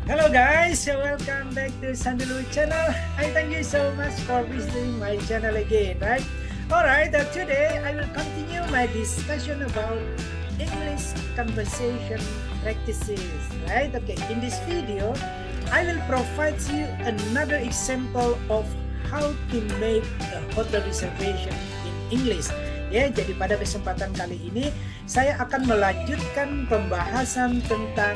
Hello guys, welcome back to Sandalwood channel. I thank you so much for visiting my channel again, right? Alright, today I will continue my discussion about English conversation practices, right? Okay, in this video, I will provide you another example of how to make a hotel reservation in English. Ya, jadi pada kesempatan kali ini saya akan melanjutkan pembahasan tentang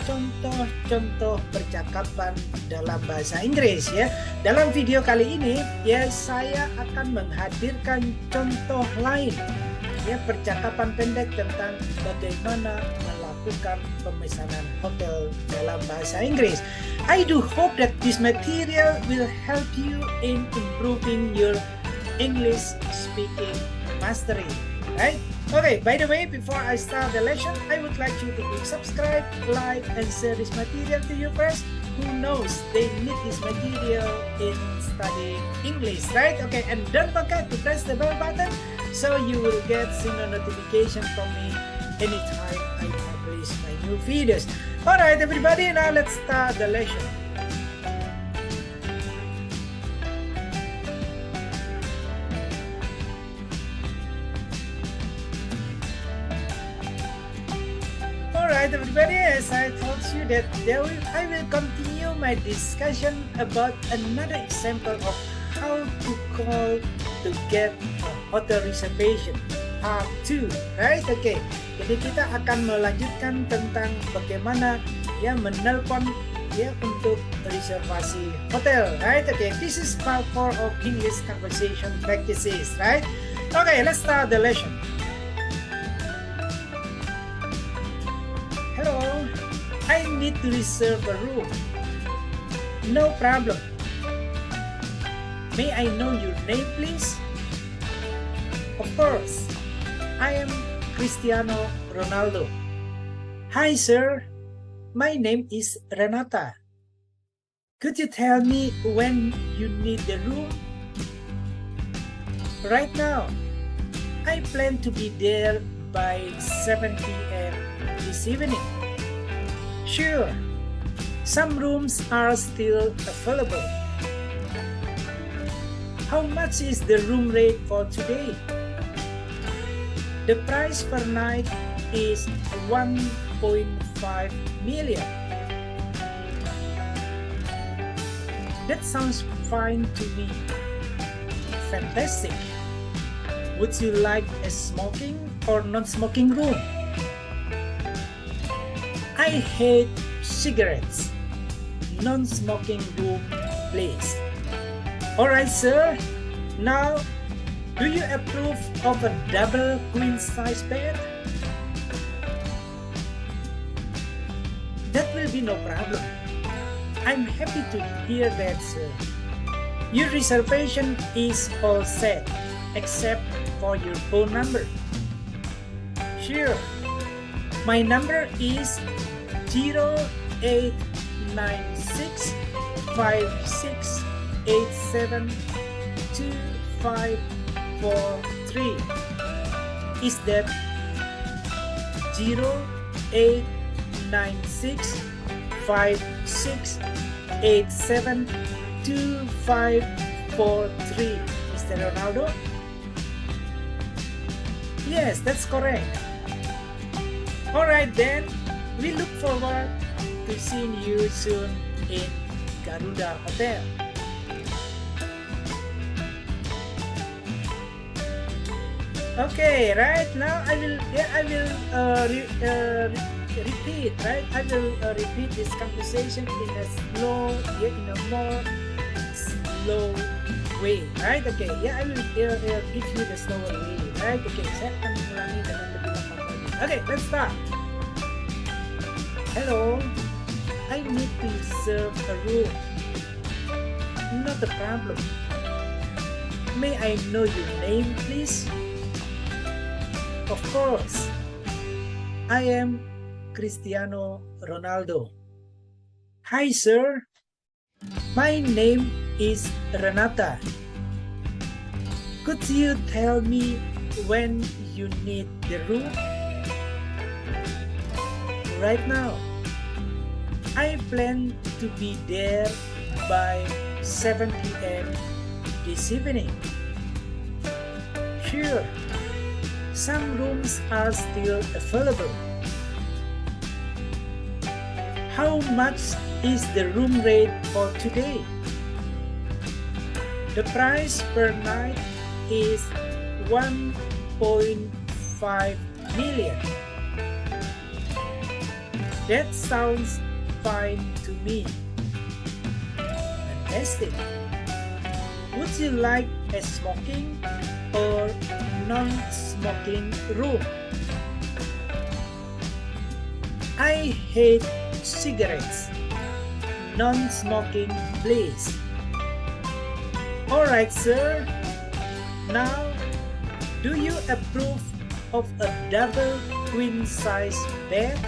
contoh-contoh percakapan dalam bahasa Inggris ya. Dalam video kali ini ya saya akan menghadirkan contoh lain ya, percakapan pendek tentang bagaimana melakukan pemesanan hotel dalam bahasa Inggris. I do hope that this material will help you in improving your English speaking mastery, right? Okay, by the way, before I start the lesson, I would like you to please subscribe, like, and share this material to your friends who knows they need this material in studying English, right? Okay, and don't forget to press the bell button so you will get single notification from me anytime I publish my new videos. Alright, everybody, now let's start the lesson. Alright everybody, as I told you that I will continue my discussion about another example of how to call to get a hotel reservation part 2, right? Okay, jadi kita akan melanjutkan tentang bagaimana ya menelpon ya untuk reservasi hotel, right? Okay, this is part 4 of English conversation practices, right? Okay, let's start the lesson. Hello, I need to reserve a room. No problem. May I know your name, please? Of course. I am Cristiano Ronaldo. Hi, sir. My name is Renata. Could you tell me when you need the room? Right now. I plan to be there by 7 p.m. this evening. Sure, some rooms are still available. How much is the room rate for today? The price per night is 1.5 million. That sounds fine to me. Fantastic. Would you like a smoking or non-smoking room? I hate cigarettes. Non-smoking room, please. Alright, sir. Now, do you approve of a double queen-size bed? That will be no problem. I'm happy to hear that, sir. Your reservation is all set, except for your phone number. Sure. My number is 089656872543. Is that 089656872543, Mr. Ronaldo? Yes, that's correct. Alright then, we look forward to seeing you soon in Garuda Hotel. Okay, right now I will repeat, right? I will repeat this conversation in a more slow way, right? Okay, I will give you the slower way, right? Okay, saya akan ulangi dengan lebih lambat lagi. Okay, let's start. Hello, I need to reserve a room. Not a problem. May I know your name, please? Of course. I am Cristiano Ronaldo. Hi, sir. My name is Renata. Could you tell me when you need the room? Right now. I plan to be there by 7 p.m. this evening. Sure, some rooms are still available. How much is the room rate for today? The price per night is 1.5 million. That sounds fine to me. Fantastic. Would you like a smoking or non-smoking room? I hate cigarettes. Non-smoking, please. Alright, sir. Now, do you approve of a double queen size bed?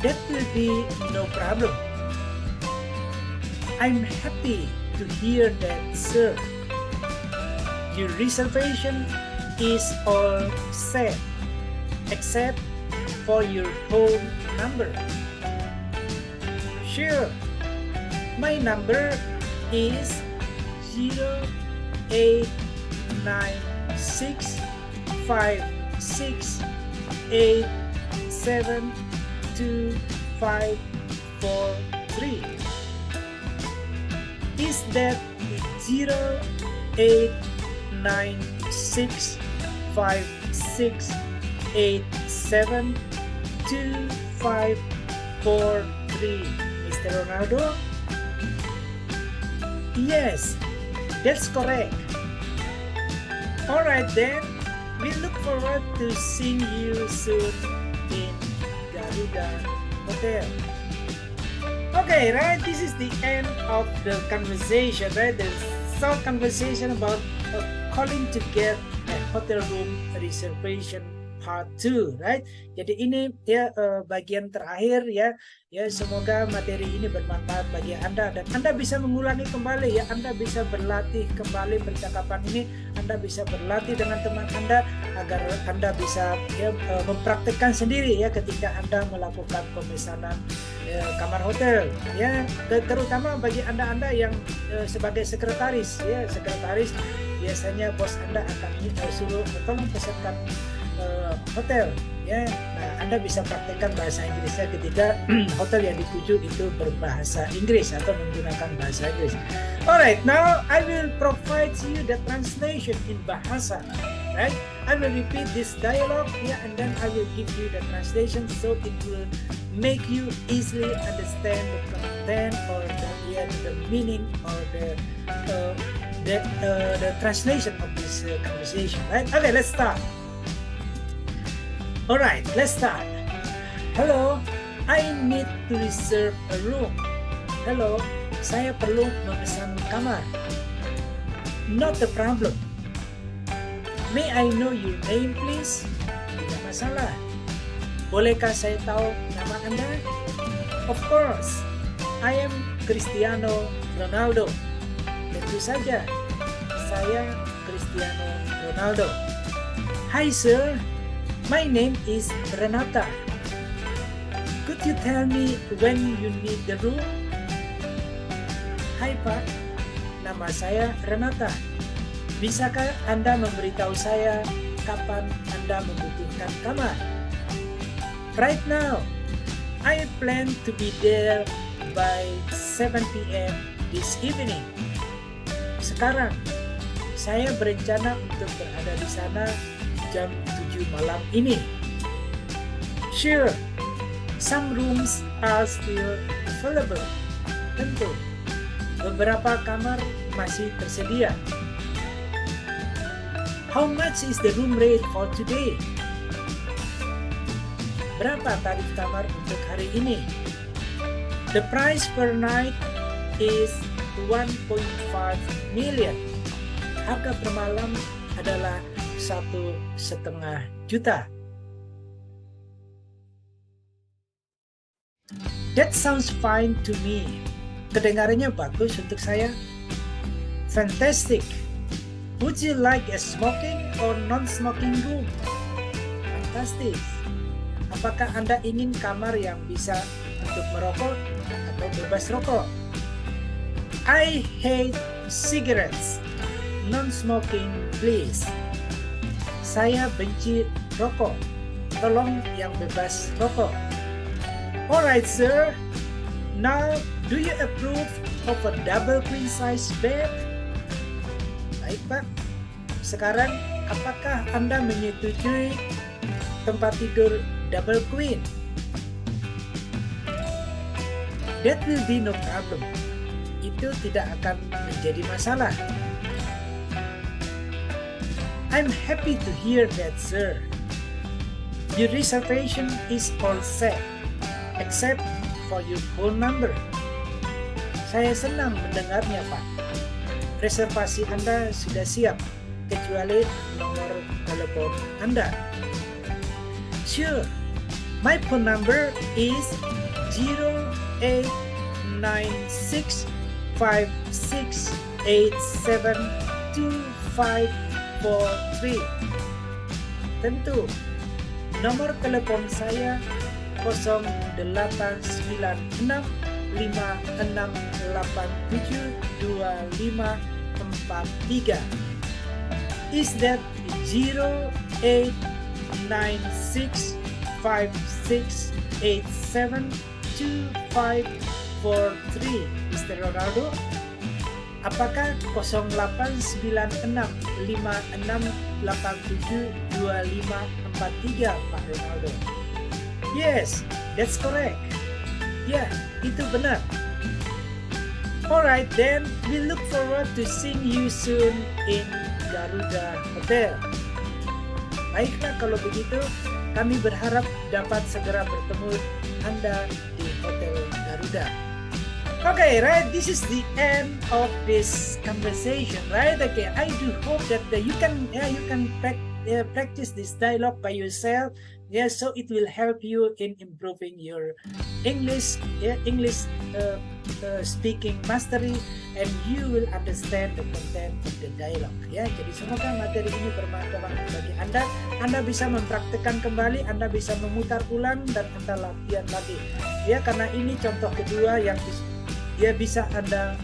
That will be no problem. I'm happy to hear that, sir. Your reservation is all set, except for your home number. Sure. My number is 089656872543. Is that 089656872543, Mr. Ronaldo? Yes, that's correct. Alright then, we look forward to seeing you soon in Garuda Hotel. Okay, right, this is the end of the conversation, right? The short conversation about calling to get a hotel room reservation part 2, right? Jadi ini ya bagian terakhir ya. Ya, semoga materi ini bermanfaat bagi Anda dan Anda bisa mengulangi kembali ya. Anda bisa berlatih kembali percakapan ini. Anda bisa berlatih dengan teman Anda agar Anda bisa ya mempraktekkan sendiri ya ketika Anda melakukan pemesanan kamar hotel ya, terutama bagi Anda yang sebagai sekretaris ya. Sekretaris biasanya bos Anda akan suruh tolong pesankan hotel ya. Nah, Anda bisa praktekkan bahasa Inggrisnya ketika hotel yang dituju itu berbahasa Inggris atau menggunakan bahasa Inggris. Alright, now I will provide you the translation in bahasa, right? I will repeat this dialogue yeah, and then I will give you the translation so it will make you easily understand the content or the meaning or the translation of this conversation, right? Okay, let's start. Alright, let's start. Hello, I need to reserve a room. Hello, saya perlu memesan kamar. Not a problem. May I know your name, please? Tidak masalah. Bolehkah saya tahu nama Anda? Of course, I am Cristiano Ronaldo. Tentu saja, saya Cristiano Ronaldo. Hi sir, my name is Renata. Could you tell me when you need the room? Hai Pak, nama saya Renata. Bisakah Anda memberitahu saya kapan Anda membutuhkan kamar? Right now, I plan to be there by 7 p.m. this evening. Sekarang, saya berencana untuk berada di sana jam 7 malam ini. Sure, some rooms are still available. Tentu, beberapa kamar masih tersedia. How much is the room rate for today? Berapa tarif kamar untuk hari ini? The price per night is 1.5 million. Harga per malam adalah 1,5 juta. That sounds fine to me. Kedengarannya bagus untuk saya. Fantastic. Would you like a smoking or non-smoking room? Fantastic. Apakah Anda ingin kamar yang bisa untuk merokok atau bebas rokok? I hate cigarettes. Non-smoking, please. Saya benci rokok. Tolong yang bebas rokok. Alright, sir. Now, do you approve of a double queen size bed? Baik, Pak. Sekarang, apakah Anda menyetujui tempat tidur double queen? That will be no problem. Itu tidak akan menjadi masalah. I'm happy to hear that, sir. Your reservation is all set, except for your phone number. Saya senang mendengarnya, Pak. Reservasi Anda sudah siap, kecuali nomor telepon Anda. Sure, my phone number is 089656872543. Tentu, nomor telepon saya 089656872543. Is that 089656872543, Mr. Ronaldo? Apakah 089656872543, Pak Ronaldo? Yes, that's correct. Ya, itu benar. Alright then, we look forward to seeing you soon in Garuda Hotel. Baiklah kalau begitu, kami berharap dapat segera bertemu Anda di Hotel Garuda. Okay, right, this is the end of this conversation, right? Okay, I do hope that you can practice this dialogue by yourself. Yeah, so it will help you in improving your English speaking mastery, and you will understand the content of the dialogue. Ya, jadi semoga materi ini bermanfaat bagi Anda. Anda bisa mempraktikkan kembali, Anda bisa memutar ulang, dan Anda latihan lagi. Ya, karena ini contoh kedua yang bisa Anda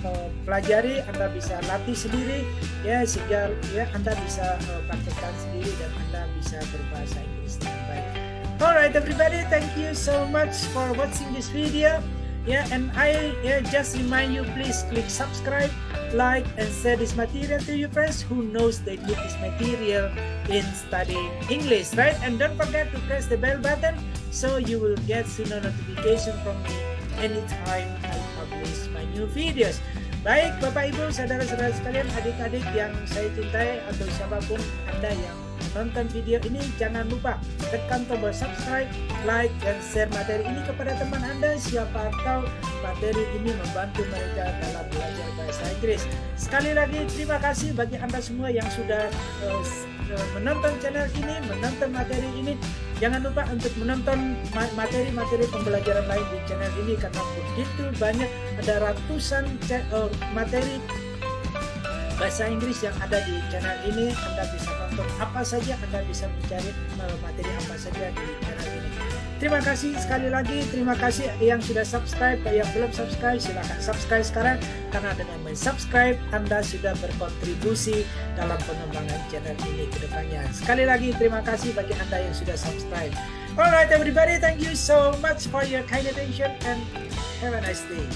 pelajari, Anda bisa latih sendiri, ya, sehingga ya Anda bisa praktekkan sendiri dan Anda bisa berbahasa Inggris dengan baik. Alright everybody, thank you so much for watching this video. Yeah, and I just remind you, please click subscribe, like, and share this material to your friends who knows they need this material in studying English, right? And don't forget to press the bell button so you will get sooner notification from me anytime I publish my new videos. Baik Bapak Ibu, saudara-saudara sekalian, adik-adik yang saya cintai, atau siapapun Anda yang menonton video ini, jangan lupa tekan tombol subscribe, like, dan share materi ini kepada teman Anda. Siapa tahu materi ini membantu mereka dalam belajar bahasa Inggris. Sekali lagi terima kasih bagi Anda semua yang sudah menonton channel ini, menonton materi ini. Jangan lupa untuk menonton materi-materi pembelajaran lain di channel ini, karena begitu banyak, ada ratusan materi bahasa Inggris yang ada di channel ini. Anda bisa nonton apa saja, Anda bisa mencari materi apa saja di channel ini. Terima kasih sekali lagi, terima kasih yang sudah subscribe. Yang belum subscribe, silahkan subscribe sekarang, karena dengan subscribe Anda sudah berkontribusi dalam pengembangan channel ini ke depannya. Sekali lagi terima kasih bagi Anda yang sudah subscribe. Alright everybody, thank you so much for your kind attention and have a nice day.